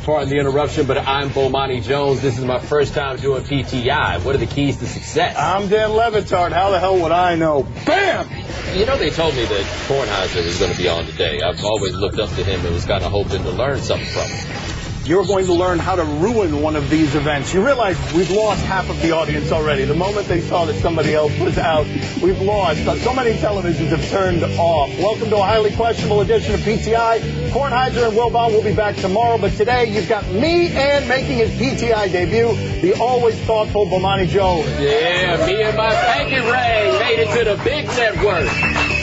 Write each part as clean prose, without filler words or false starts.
Pardon the interruption, but I'm Bomani Jones. This is my first time doing PTI. What are the keys to success? I'm Dan Levitard. How the hell would I know? Bam! You know, they told me that Kornheiser was going to be on today. I've always looked up to him and was kind of hoping to learn something from him. You're going to learn how to ruin one of these events. You realize we've lost half of the audience already. The moment they saw that somebody else was out, we've lost. So many televisions have turned off. Welcome to a highly questionable edition of PTI. Kornheiser and Wilbon will be back tomorrow, but today you've got me and making his PTI debut, the always thoughtful Bomani Jones. Yeah, me and my Panky Ray made it to the big network.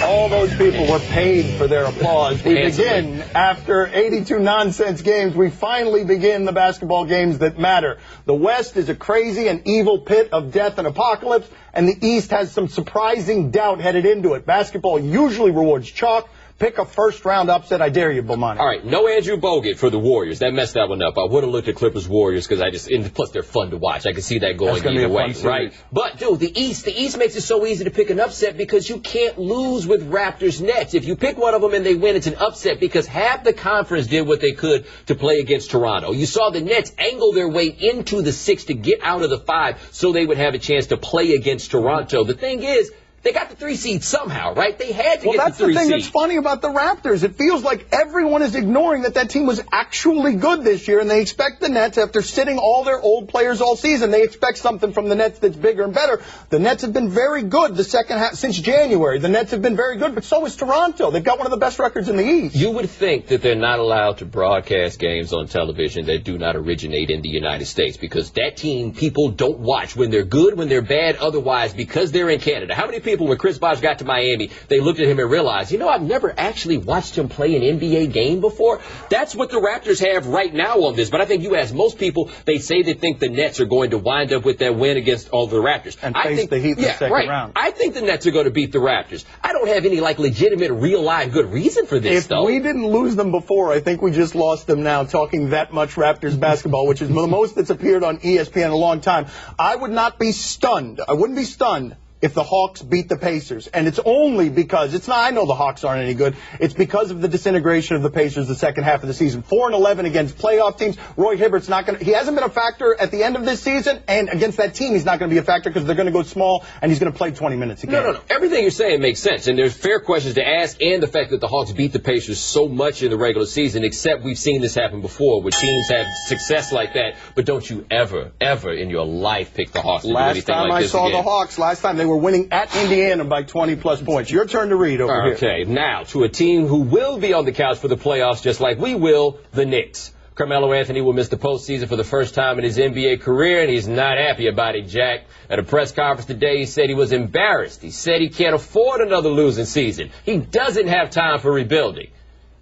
All those people were paid for their applause. We begin after 82 nonsense games. We finally begin the basketball games that matter. The West is a crazy and evil pit of death and apocalypse, and the East has some surprising doubt headed into it. Basketball usually rewards chalk. Pick a first-round upset. I dare you, Bomani. All right, no Andrew Bogut for the Warriors. That messed that one up. I would have looked at Clippers-Warriors because plus they're fun to watch. I can see that going either way, right? But, dude, the East makes it so easy to pick an upset because you can't lose with Raptors-Nets. If you pick one of them and they win, it's an upset because half the conference did what they could to play against Toronto. You saw the Nets angle their way into the 6 to get out of the 5 so they would have a chance to play against Toronto. The thing is, they got the 3 seed somehow, right? They had to get the 3 seed. Well, that's the thing that's funny about the Raptors. It feels like everyone is ignoring that team was actually good this year, and they expect the Nets, after sitting all their old players all season, they expect something from the Nets that's bigger and better. The Nets have been very good the second half since January. The Nets have been very good, but so is Toronto. They've got one of the best records in the East. You would think that they're not allowed to broadcast games on television that do not originate in the United States because that team people don't watch when they're good, when they're bad, otherwise because they're in Canada. How many people, when Chris Bosh got to Miami, they looked at him and realized, you know, I've never actually watched him play an NBA game before. That's what the Raptors have right now on this. But I think you ask most people, they say they think the Nets are going to wind up with that win against all the Raptors. And face the Heat in the second round. I think the Nets are going to beat the Raptors. I don't have any, legitimate, real-life good reason for this, though. If we didn't lose them before, I think we just lost them now, talking that much Raptors basketball, which is the most that's appeared on ESPN in a long time. I would not be stunned. I wouldn't be stunned if the Hawks beat the Pacers. And it's only because, I know the Hawks aren't any good. It's because of the disintegration of the Pacers the second half of the season. 4-11 against playoff teams. Roy Hibbert's not going to, he hasn't been a factor at the end of this season, and against that team he's not going to be a factor because they're going to go small and he's going to play 20 minutes a game. No. Everything you're saying makes sense, and there's fair questions to ask, and the fact that the Hawks beat the Pacers so much in the regular season, except we've seen this happen before where teams have success like that, but don't you ever in your life pick the Hawks to do anything like this again. Last time I saw the Hawks, last time they were winning at Indiana by 20-plus points. Your turn to read over here. Okay, now to a team who will be on the couch for the playoffs just like we will, the Knicks. Carmelo Anthony will miss the postseason for the first time in his NBA career, and he's not happy about it, Jack. At a press conference today, he said he was embarrassed. He said he can't afford another losing season. He doesn't have time for rebuilding.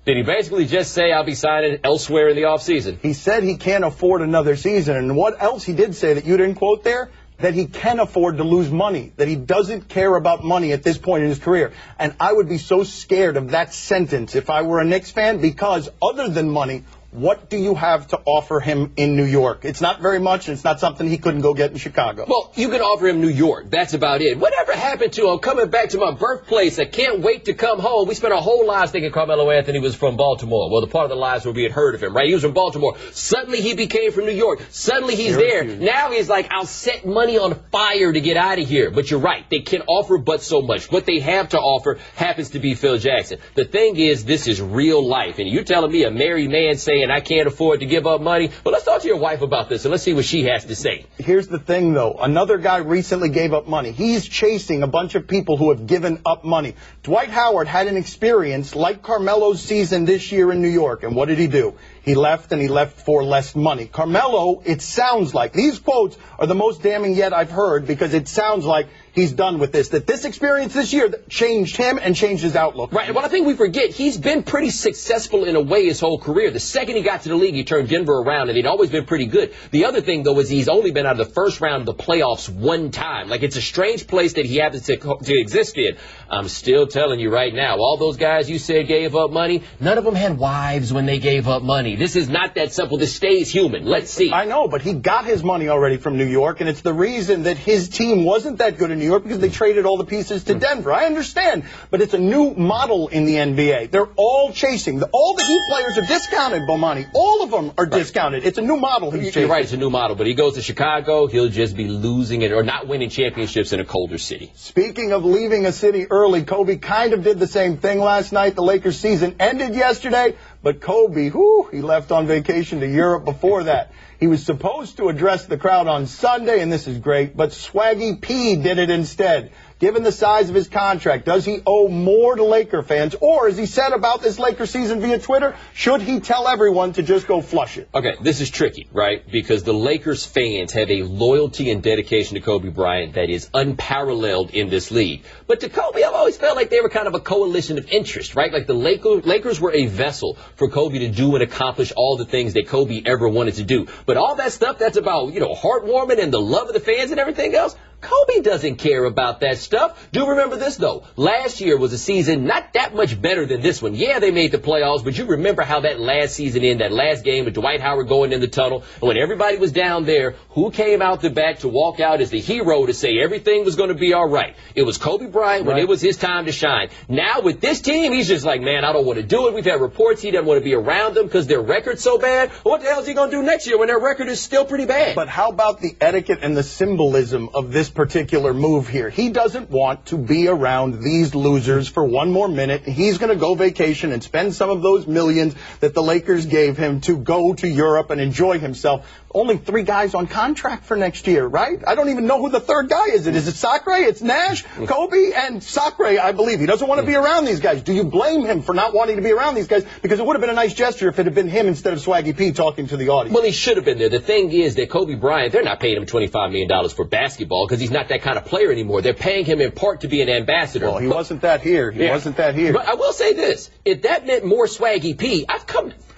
Did he basically just say, I'll be signing elsewhere in the offseason? He said he can't afford another season, and what else he did say that you didn't quote there? That he can afford to lose money, that he doesn't care about money at this point in his career. And I would be so scared of that sentence if I were a Knicks fan, because other than money, what do you have to offer him in New York? It's not very much, and it's not something he couldn't go get in Chicago. Well, you can offer him New York. That's about it. Whatever happened to him coming back to my birthplace? I can't wait to come home. We spent our whole lives thinking Carmelo Anthony was from Baltimore. Well, the part of the lives where we had heard of him, right? He was from Baltimore. Suddenly he became from New York. Suddenly he's there. Now he's like, I'll set money on fire to get out of here. But you're right. They can offer but so much. What they have to offer happens to be Phil Jackson. The thing is, this is real life. And you're telling me a married man saying I can't afford to give up money? Well, let's talk to your wife about this and let's see what she has to say. Here's the thing, though. Another guy recently gave up money. He's chasing a bunch of people who have given up money. Dwight Howard had an experience like Carmelo's season this year in New York. And what did he do? He left, and he left for less money. Carmelo, it sounds like, these quotes are the most damning yet I've heard, because it sounds like he's done with this, that this experience this year changed him and changed his outlook. Right, and what I think we forget, he's been pretty successful in a way his whole career. The second he got to the league, he turned Denver around, and he'd always been pretty good. The other thing, though, is he's only been out of the first round of the playoffs one time. Like, it's a strange place that he happens to exist in. I'm still telling you right now, all those guys you said gave up money, none of them had wives when they gave up money. This is not that simple. This stays human. Let's see. I know, but he got his money already from New York, and it's the reason that his team wasn't that good in New New York because they traded all the pieces to Denver. I understand, but it's a new model in the NBA. They're all chasing. All the Heat players are discounted, Bomani. All of them are discounted. It's a new model he's chasing. You're right, it's a new model, but he goes to Chicago, he'll just be losing it or not winning championships in a colder city. Speaking of leaving a city early, Kobe kind of did the same thing last night. The Lakers season ended yesterday, but Kobe, he left on vacation to Europe before that. He was supposed to address the crowd on Sunday, and this is great, but Swaggy P did it instead. Given the size of his contract, does he owe more to Laker fans? Or, as he said about this Laker season via Twitter, should he tell everyone to just go flush it? Okay, this is tricky, right? Because the Lakers fans have a loyalty and dedication to Kobe Bryant that is unparalleled in this league. But to Kobe, I've always felt like they were kind of a coalition of interest, right? Like the Lakers were a vessel for Kobe to do and accomplish all the things that Kobe ever wanted to do. But all that stuff that's about, heartwarming and the love of the fans and everything else, Kobe doesn't care about that stuff. Do remember this, though. Last year was a season not that much better than this one. Yeah, they made the playoffs, but you remember how that last season ended, that last game with Dwight Howard going in the tunnel. And when everybody was down there, who came out the back to walk out as the hero to say everything was going to be all right? It was Kobe Bryant when it was his time to shine. Now with this team, he's just like, man, I don't want to do it. We've had reports he doesn't want to be around them because their record's so bad. What the hell is he going to do next year when their record is still pretty bad? But how about the etiquette and the symbolism of this particular move here? He doesn't want to be around these losers for one more minute. He's going to go vacation and spend some of those millions that the Lakers gave him to go to Europe and enjoy himself. Only 3 guys on contract for next year, right? I don't even know who the third guy is. Is it Sacre? It's Nash, Kobe, and Sacre, I believe. He doesn't want to be around these guys. Do you blame him for not wanting to be around these guys? Because it would have been a nice gesture if it had been him instead of Swaggy P talking to the audience. Well, he should have been there. The thing is that Kobe Bryant, they're not paying him $25 million for basketball because he's not that kind of player anymore. They're paying him in part to be an ambassador. Well, he wasn't that here. He wasn't that here. But I will say this. If that meant more Swaggy P, I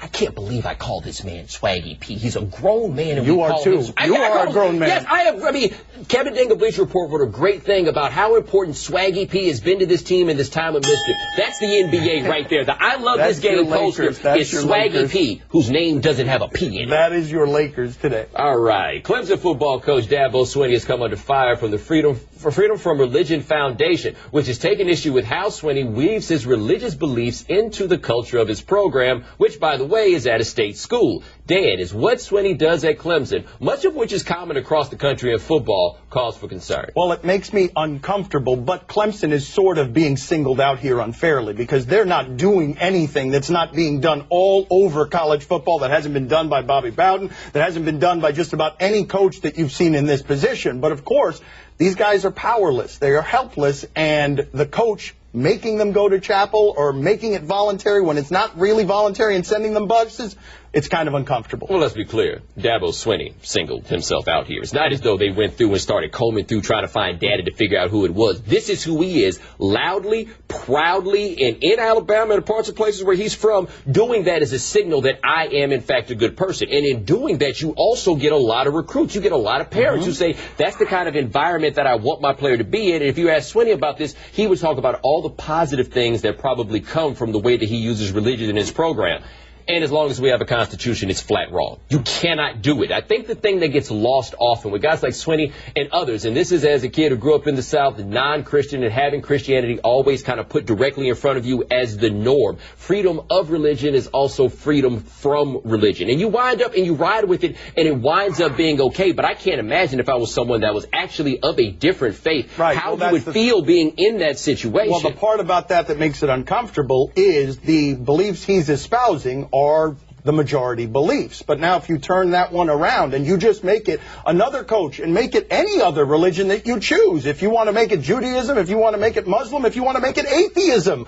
can't believe I call this man Swaggy P. He's a grown man. And you are too. You are a grown man. Yes, I am. I mean, Kevin Dingle Bleacher Report wrote a great thing about how important Swaggy P has been to this team in this time of mischief. That's the NBA right there. The I love this game poster is Swaggy P, whose name doesn't have a P in it. That is your Lakers today. All right. Clemson football coach Dabo Swinney has come under fire from the Freedom from Religion Foundation, which has taken issue with how Swinney weaves his religious beliefs into the culture of his program, which, by the way, is at a state school. Dan, is what Swinney does at Clemson, much of which is common across the country in football, cause for concern. Well, it makes me uncomfortable, but Clemson is sort of being singled out here unfairly because they're not doing anything that's not being done all over college football, that hasn't been done by Bobby Bowden, that hasn't been done by just about any coach that you've seen in this position. But, of course, these guys are powerless. They are helpless, and the coach making them go to chapel or making it voluntary when it's not really voluntary and sending them buses, it's kind of uncomfortable. Well, let's be clear. Dabo Swinney singled himself out here. It's not as though they went through and started combing through trying to find data to figure out who it was. This is who he is, loudly, proudly, and in Alabama and parts of places where he's from, doing that as a signal that I am, in fact, a good person. And in doing that, you also get a lot of recruits. You get a lot of parents who say, that's the kind of environment that I want my player to be in. And if you ask Swinney about this, he would talk about all the positive things that probably come from the way that he uses religion in his program. And as long as we have a constitution, it's flat wrong. You cannot do it. I think the thing that gets lost often with guys like Swinney and others, and this is as a kid who grew up in the South, non-Christian, and having Christianity always kind of put directly in front of you as the norm. Freedom of religion is also freedom from religion. And you wind up and you ride with it, and it winds up being okay. But I can't imagine if I was someone that was actually of a different faith, how you would feel being in that situation. Well, the part about that makes it uncomfortable is the beliefs he's espousing are the majority beliefs. But now if you turn that one around and you just make it another coach and make it any other religion that you choose, if you want to make it Judaism, if you want to make it Muslim, if you want to make it atheism,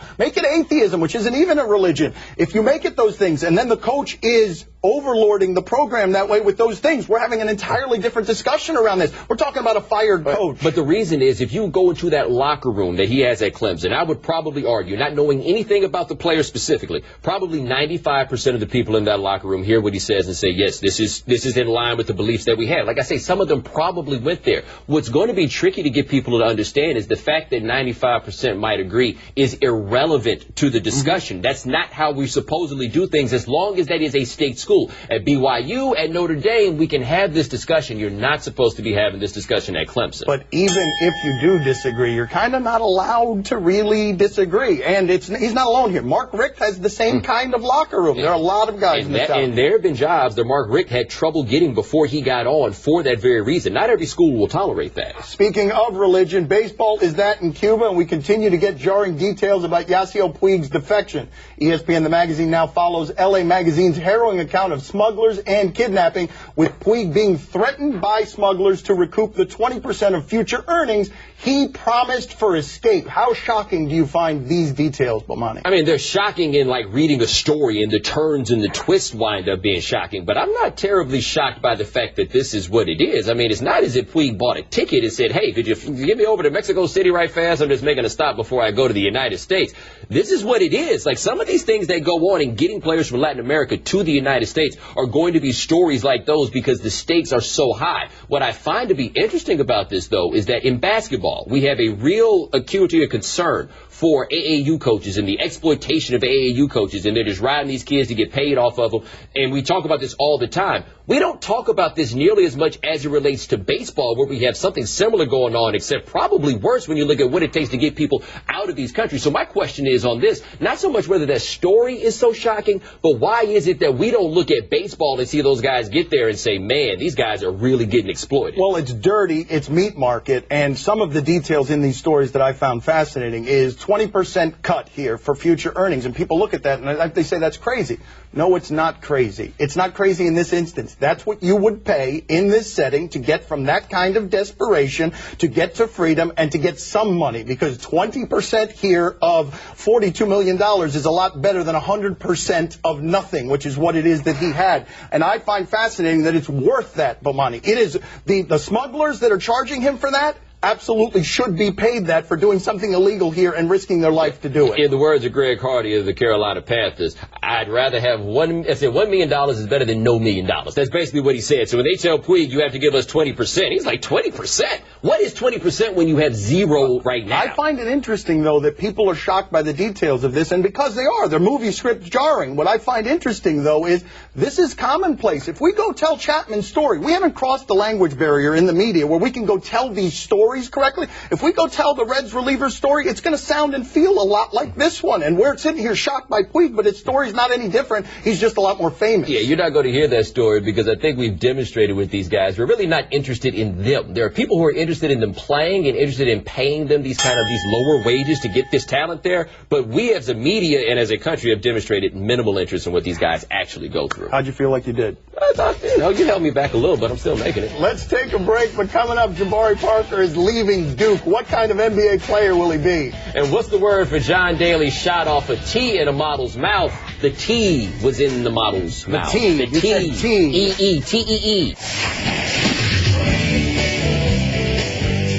which isn't even a religion. If you make it those things and then the coach is overlording the program that way with those things, we're having an entirely different discussion around this. We're talking about a fired coach. But the reason is, if you go into that locker room that he has at Clemson, I would probably argue, not knowing anything about the player specifically, probably 95% of the people in that locker room hear what he says and say, yes, this is in line with the beliefs that we have. Like I say, some of them probably went there. What's going to be tricky to get people to understand is the fact that 95% might agree is irrelevant to the discussion. That's not how we supposedly do things, as long as that is a state school. school. At BYU, at Notre Dame, we can have this discussion. You're not supposed to be having this discussion at Clemson. But even if you do disagree, you're kind of not allowed to really disagree. And he's not alone here. Mark Richt has the same kind of locker room. There are a lot of guys in the South. And there have been jobs that Mark Richt had trouble getting before he got on for that very reason. Not every school will tolerate that. Speaking of religion, baseball is that in Cuba, and we continue to get jarring details about Yasiel Puig's defection. ESPN, the magazine, now follows LA Magazine's harrowing account of smugglers and kidnapping, with Puig being threatened by smugglers to recoup the 20% of future earnings he promised for escape. How shocking do you find these details, Bomani? I mean, they're shocking in like reading a story, and the turns and the twists wind up being shocking. But I'm not terribly shocked by the fact that this is what it is. I mean, it's not as if Puig bought a ticket and said, hey, could you get me over to Mexico City right fast? I'm just making a stop before I go to the United States. This is what it is. Like, some of these things that go on in getting players from Latin America to the United States are going to be stories like those because the stakes are so high. What I find to be interesting about this, though, is that in basketball, we have a real acuity of concern for AAU coaches and the exploitation of AAU coaches, and they're just riding these kids to get paid off of them. And we talk about this all the time. We don't talk about this nearly as much as it relates to baseball, where we have something similar going on, except probably worse when you look at what it takes to get people out of these countries. So my question is on this, not so much whether that story is so shocking, but why is it that we don't look at baseball and see those guys get there and say, man, these guys are really getting exploited? Well, it's dirty, it's meat market, and some of the details in these stories that I found fascinating is 20% cut here for future earnings, and people look at that and they say that's crazy. No, it's not crazy. It's not crazy in this instance. That's what you would pay in this setting to get from that kind of desperation, to get to freedom, and to get some money, because 20% here of $42 million is a lot better than 100% of nothing, which is what it is that he had. And I find fascinating that it's worth that, Bomani. It is the smugglers that are charging him for that absolutely should be paid that for doing something illegal here and risking their life to do it. In the words of Greg Hardy of the Carolina Panthers, I'd rather have $1 million is better than no $1 million. That's basically what he said. So when they tell Puig, you have to give us 20%, he's like, 20%? What is 20% when you have zero right now? I find it interesting, though, that people are shocked by the details of this, and because they are, they're movie scripts jarring. What I find interesting, though, is this is commonplace. If we go tell Chapman's story, we haven't crossed the language barrier in the media where we can go tell these stories correctly. If we go tell the Reds reliever story, it's going to sound and feel a lot like this one. And we're sitting here shocked by Puig, but his story's not any different. He's just a lot more famous. Yeah, you're not going to hear that story because I think we've demonstrated with these guys, we're really not interested in them. There are people who are interested in them playing and interested in paying them these lower wages to get this talent there. But we as a media and as a country have demonstrated minimal interest in what these guys actually go through. How'd you feel like you did? I thought, you held me back a little, but I'm still making it. Let's take a break, but coming up, Jabari Parker is leaving Duke. What kind of NBA player will he be? And what's the word for John Daly shot off a T in a model's mouth? The T was in the model's mouth. The T. E-E-T-E-E.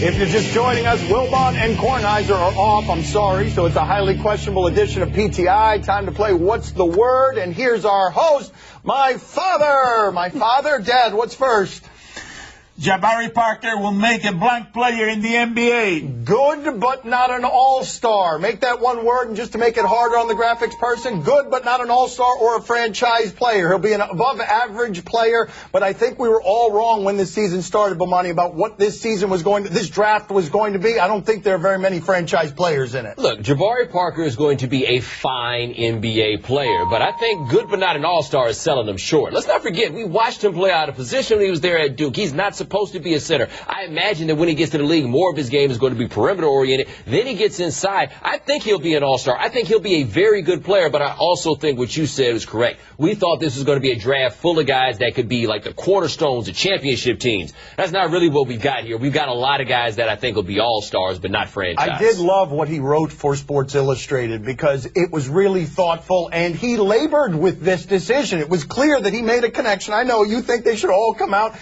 If you're just joining us, Wilbon and Kornheiser are off. I'm sorry. So it's a highly questionable edition of PTI. Time to play What's the Word? And here's our host, my father. My father. Dad, what's first? Jabari Parker will make a blank player in the NBA. Good, but not an all-star. Make that one word, and just to make it harder on the graphics person, good, but not an all-star or a franchise player. He'll be an above-average player, but I think we were all wrong when this season started, Bomani, about what this draft was going to be. I don't think there are very many franchise players in it. Look, Jabari Parker is going to be a fine NBA player, but I think good, but not an all-star is selling him short. Let's not forget, we watched him play out of position when he was there at Duke. He's not supposed to be a center. I imagine that when he gets to the league, more of his game is going to be perimeter oriented. Then he gets inside. I think he'll be an all-star. I think he'll be a very good player, but I also think what you said is correct. We thought this was going to be a draft full of guys that could be like the cornerstones of championship teams. That's not really what we got here. We've got a lot of guys that I think will be all-stars, but not franchise. I did love what he wrote for Sports Illustrated because it was really thoughtful, and he labored with this decision. It was clear that he made a connection. I know you think they should all come out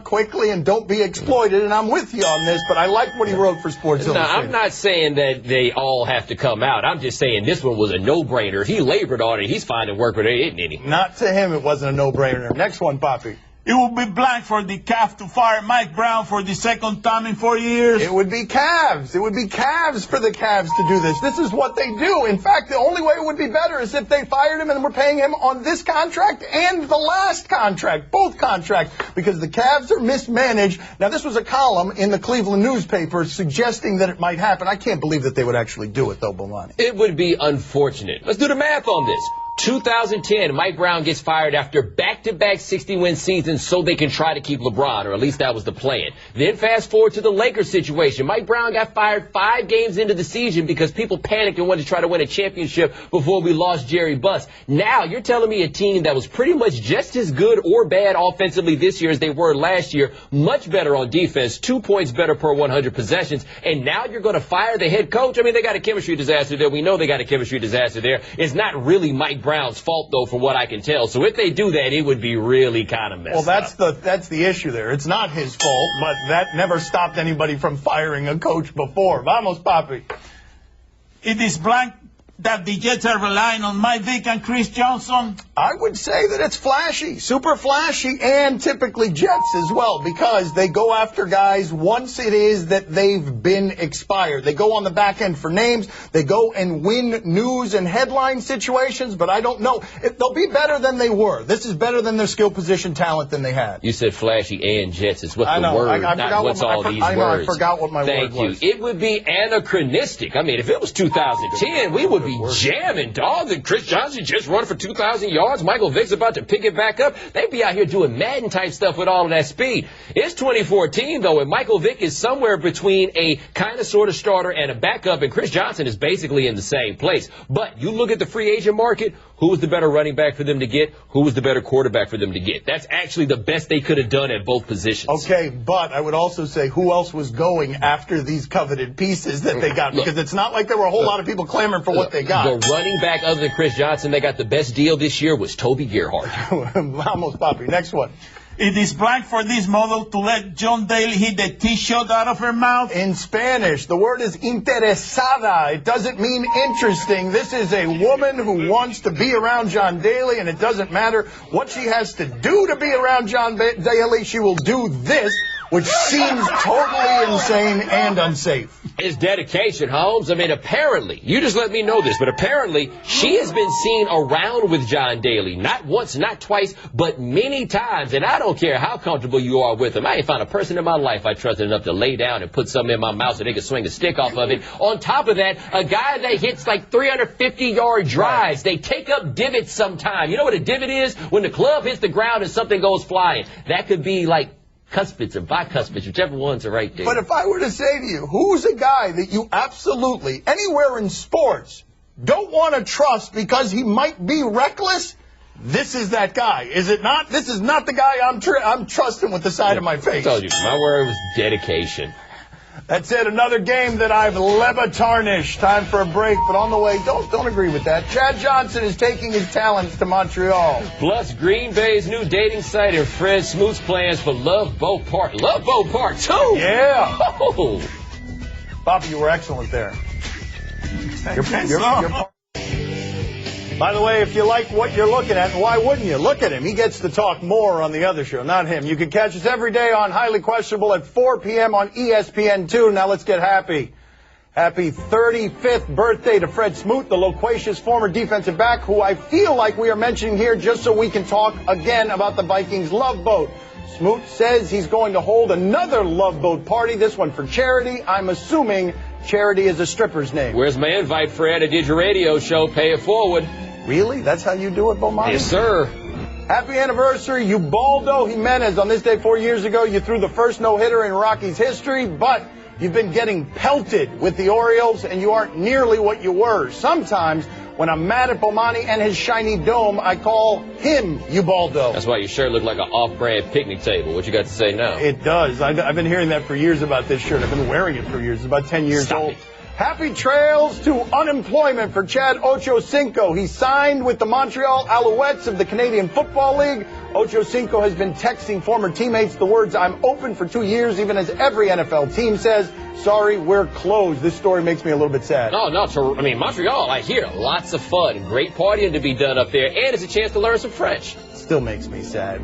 quickly and don't be exploited, and I'm with you on this, but I like what he wrote for Sports Illustrated. I'm not saying that they all have to come out. I'm just saying this one was a no-brainer. He labored on it. He's finding work with it, isn't he? Not to him, it wasn't a no-brainer. Next one, Poppy. It will be blank for the CAF to fire Mike Brown for the second time in 4 years. It would be Cavs. It would be Cavs for the Cavs to do this. This is what they do. In fact, the only way it would be better is if they fired him and were paying him on this contract and the last contract, both contracts, because the Cavs are mismanaged. Now, this was a column in the Cleveland newspaper suggesting that it might happen. I can't believe that they would actually do it, though, Bomani. It would be unfortunate. Let's do the math on this. 2010, Mike Brown gets fired after back-to-back 60-win seasons so they can try to keep LeBron, or at least that was the plan. Then fast forward to the Lakers situation. Mike Brown got fired 5 games into the season because people panicked and wanted to try to win a championship before we lost Jerry Buss. Now you're telling me a team that was pretty much just as good or bad offensively this year as they were last year, much better on defense, 2 points better per 100 possessions, and now you're going to fire the head coach? I mean, they got a chemistry disaster there. We know they got a chemistry disaster there. It's not really Mike Brown's fault, though, from what I can tell. So if they do that, it would be really kind of messed up. Well, that's the issue there. It's not his fault, but that never stopped anybody from firing a coach before. Vamos, Papi. It is blank that the Jets are relying on Mike Vick and Chris Johnson. I would say that it's flashy, super flashy, and typically Jets as well, because they go after guys once it is that they've been expired. They go on the back end for names. They go and win news and headline situations, but I don't know. They'll be better than they were. This is better than their skill position talent than they had. You said flashy and Jets. It's what the word, not what's all these words. I forgot what my word was. Thank you. It would be anachronistic. I mean, if it was 2010, we would be jamming, dog. And Chris Johnson just run for 2,000 yards. Michael Vick's about to pick it back up. They'd be out here doing Madden-type stuff with all of that speed. It's 2014, though, and Michael Vick is somewhere between a kind of sort of starter and a backup, and Chris Johnson is basically in the same place. But you look at the free agent market, who was the better running back for them to get? Who was the better quarterback for them to get? That's actually the best they could have done at both positions. Okay, but I would also say who else was going after these coveted pieces that they got? Because it's not like there were a whole lot of people clamoring for what they got. The running back other than Chris Johnson they got the best deal this year was Toby Gerhardt. Vamos, Papi. Next one. It is blank for this model to let John Daly hit the T-shot out of her mouth. In Spanish, the word is interesada. It doesn't mean interesting. This is a woman who wants to be around John Daly, and it doesn't matter what she has to do to be around John Daly. She will do this, which seems totally insane and unsafe. It's dedication, Holmes. I mean, apparently, you just let me know this, but apparently she has been seen around with John Daly, not once, not twice, but many times, and I don't care how comfortable you are with him. I ain't found a person in my life I trusted enough to lay down and put something in my mouth so they could swing a stick off of it. On top of that, a guy that hits like 350-yard drives. They take up divots sometime. You know what a divot is? When the club hits the ground and something goes flying. That could be like cuspids or bicuspids, whichever ones are right there. But if I were to say to you, who's a guy that you absolutely, anywhere in sports, don't want to trust because he might be reckless? This is that guy, is it not? This is not the guy I'm trusting with the side of my face. I told you, my word was dedication. That's it, another game that I've tarnished. Time for a break, but on the way, don't agree with that. Chad Johnson is taking his talents to Montreal. Plus, Green Bay's new dating site and Fred Smoot's plans for Love Boat Park. Love Boat Park, too! Yeah! Oh. Bobby, you were excellent there. You're By the way, if you like what you're looking at, why wouldn't you? Look at him. He gets to talk more on the other show, not him. You can catch us every day on Highly Questionable at 4 p.m. on ESPN2. Now let's get happy. Happy 35th birthday to Fred Smoot, the loquacious former defensive back, who I feel like we are mentioning here just so we can talk again about the Vikings Love Boat. Smoot says he's going to hold another Love Boat party, this one for charity. I'm assuming charity is a stripper's name. Where's my invite, Fred? I did your radio show. Pay it forward. Really? That's how you do it, Bomani? Yes, sir. Happy anniversary, Ubaldo Jimenez. On this day 4 years ago, you threw the first no-hitter in Rockies history, but you've been getting pelted with the Orioles, and you aren't nearly what you were. Sometimes, when I'm mad at Bomani and his shiny dome, I call him Ubaldo. That's why your shirt looked like an off-brand picnic table. What you got to say now? It does. I've been hearing that for years about this shirt. I've been wearing it for years. It's about 10 years Stop old. it. Happy trails to unemployment for Chad Ochocinco. He signed with the Montreal Alouettes of the Canadian Football League. Ochocinco has been texting former teammates the words, "I'm open for 2 years," even as every NFL team says, "Sorry, we're closed." This story makes me a little bit sad. No, I mean, Montreal, I hear lots of fun, great partying to be done up there, and it's a chance to learn some French. Still makes me sad.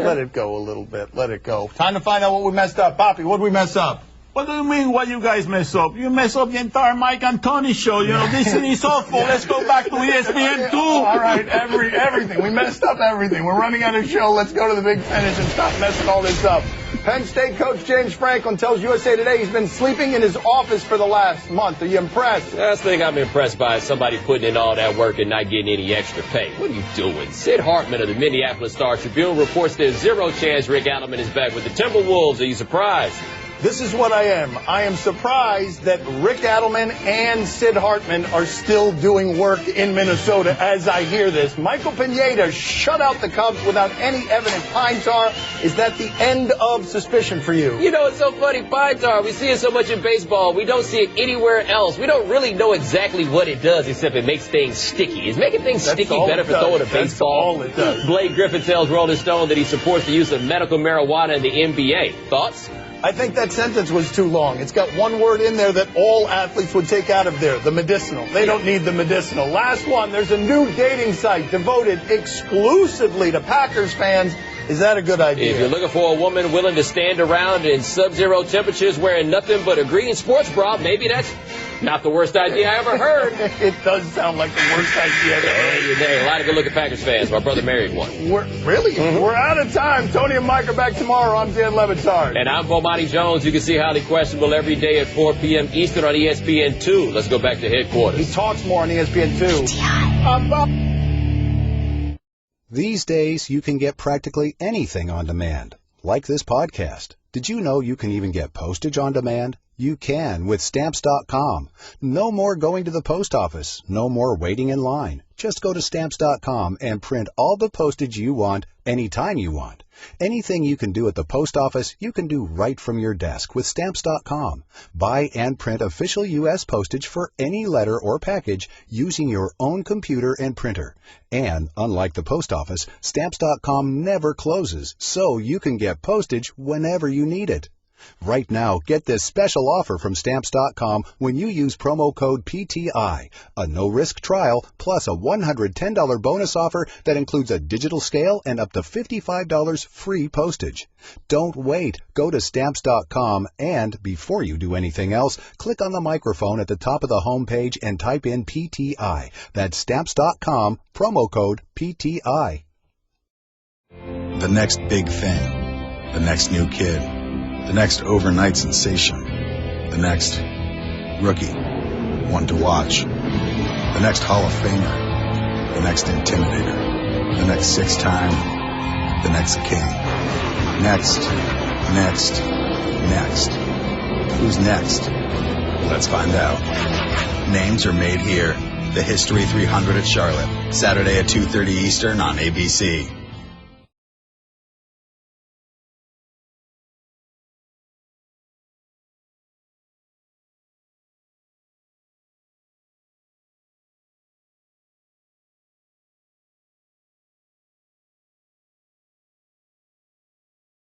Let it go a little bit. Let it go. Time to find out what we messed up. Poppy, what did we mess up? What do you mean, what you guys mess up? You mess up the entire Mike and Tony show. You know, this thing is awful. Let's go back to ESPN 2. All right, everything. We messed up everything. We're running out of show. Let's go to the big finish and stop messing all this up. Penn State coach James Franklin tells USA Today he's been sleeping in his office for the last month. Are you impressed? Last thing I'm impressed by is somebody putting in all that work and not getting any extra pay. What are you doing? Sid Hartman of the Minneapolis Star-Tribune reports there's zero chance Rick Adelman is back with the Timberwolves. Are you surprised? This is what I am. I am surprised that Rick Adelman and Sid Hartman are still doing work in Minnesota as I hear this. Michael Pineda shut out the Cubs without any evident pine tar. Is that the end of suspicion for you? You know, it's so funny, pine tar. We see it so much in baseball. We don't see it anywhere else. We don't really know exactly what it does, except it makes things sticky. Is making things sticky better for throwing a baseball? That's all it does. Blake Griffin tells Rolling Stone that he supports the use of medical marijuana in the NBA. Thoughts? I think that sentence was too long. It's got one word in there that all athletes would take out of there, the medicinal. They don't need the medicinal. Last one, there's a new dating site devoted exclusively to Packers fans. Is that a good idea? If you're looking for a woman willing to stand around in sub-zero temperatures wearing nothing but a green sports bra, maybe that's not the worst idea I ever heard. It does sound like the worst idea ever. Hey, there, a lot of good-looking Packers fans. My brother married one. Really? Mm-hmm. We're out of time. Tony and Mike are back tomorrow. I'm Dan Levitard. And I'm Bomani Jones. You can see Highly Questionable every day at 4 p.m. Eastern on ESPN 2. Let's go back to headquarters. He talks more on ESPN 2. These days, you can get practically anything on demand, like this podcast. Did you know you can even get postage on demand? You can with Stamps.com. No more going to the post office. No more waiting in line. Just go to Stamps.com and print all the postage you want, anytime you want. Anything you can do at the post office, you can do right from your desk with Stamps.com. Buy and print official U.S. postage for any letter or package using your own computer and printer. And, unlike the post office, Stamps.com never closes, so you can get postage whenever you need it. Right now, get this special offer from Stamps.com when you use promo code PTI, a no-risk trial plus a $110 bonus offer that includes a digital scale and up to $55 free postage. Don't wait. Go to Stamps.com and, before you do anything else, click on the microphone at the top of the home page and type in PTI. That's Stamps.com, promo code PTI. The next big thing, the next new kid. The next overnight sensation. The next rookie. One to watch. The next Hall of Famer. The next Intimidator. The next six-time. The next king. Next. Who's next? Let's find out. Names are made here. The History 300 at Charlotte. Saturday at 2:30 Eastern on ABC.